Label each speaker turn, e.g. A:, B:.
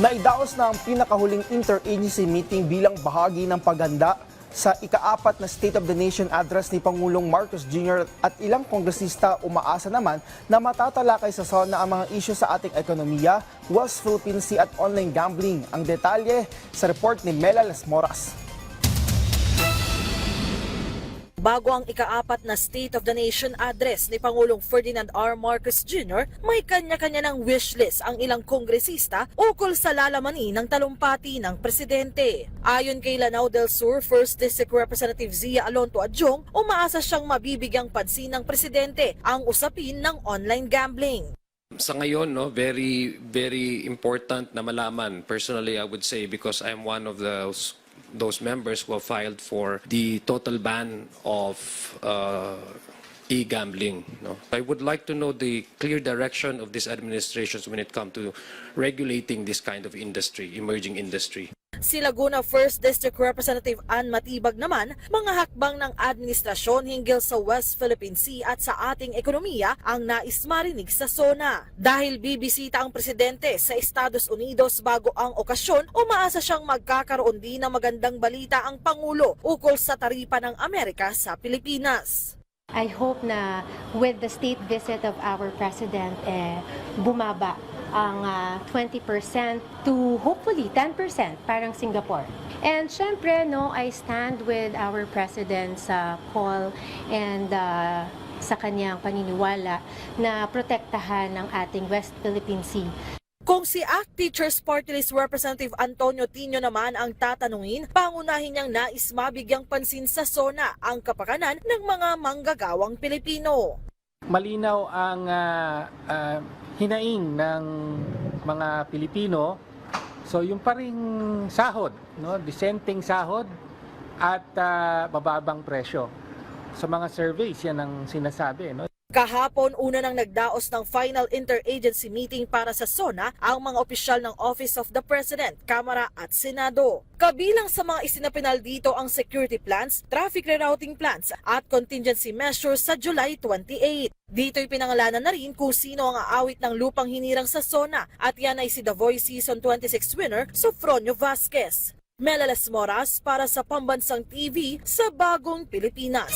A: Naidaos na ang pinakahuling interagency meeting bilang bahagi ng paghanda sa ika-4 na State of the Nation address ni Pangulong Marcos Jr. at ilang kongresista umaasa naman na matatalakay sa SONA ang mga isyu sa ating ekonomiya, West Philippine Sea at online gambling. Ang detalye sa report ni Mela Las Moras.
B: Bago ang ika-4 na State of the Nation address ni Pangulong Ferdinand R. Marcos Jr., may kanya-kanya ng wishlist ang ilang kongresista ukol sa lalamanin ng talumpati ng presidente. Ayon kay Lanao del Sur 1st District Representative Zia Alonto Adjong, umaasa siyang mabibigyang pansin ng presidente ang usapin ng online gambling.
C: Sa ngayon, very important na malaman. Personally, I would say, because I'm one of those members who have filed for the total ban of e-gambling. I would like to know the clear direction of this administration when it comes to regulating this kind of industry, emerging industry.
B: Si Laguna 1st District Representative Ann Matibag naman, mga hakbang ng administrasyon hinggil sa West Philippine Sea at sa ating ekonomiya ang nais marinig sa SONA. Dahil bibisita ang presidente sa Estados Unidos bago ang okasyon, umaasa siyang magkakaroon din ng magandang balita ang Pangulo ukol sa taripa ng Amerika sa Pilipinas.
D: I hope na with the state visit of our president, bumaba ang 20% to hopefully 10%, parang Singapore. And syempre, I stand with our president's call and sa kanyang paniniwala na protektahan ng ating West Philippine Sea.
B: Kung si ACT Teachers Party List Representative Antonio Tino naman ang tatanungin, pangunahin niyang nais mabigyang pansin sa SONA ang kapakanan ng mga manggagawang Pilipino.
E: Malinaw ang hinaing ng mga Pilipino. So yung paring sahod, dissenting sahod at bababang presyo. Sa mga surveys yan ang sinasabi.
B: Kahapon, una nang nagdaos ng final interagency meeting para sa SONA ang mga opisyal ng Office of the President, Kamara at Senado. Kabilang sa mga isinapinal dito ang security plans, traffic rerouting plans at contingency measures sa July 28. Dito'y pinangalanan na rin kung sino ang aawit ng lupang hinirang sa SONA at yan ay si The Voice Season 26 winner, Sofronio Vasquez. Mela Las Moras para sa Pambansang TV sa Bagong Pilipinas.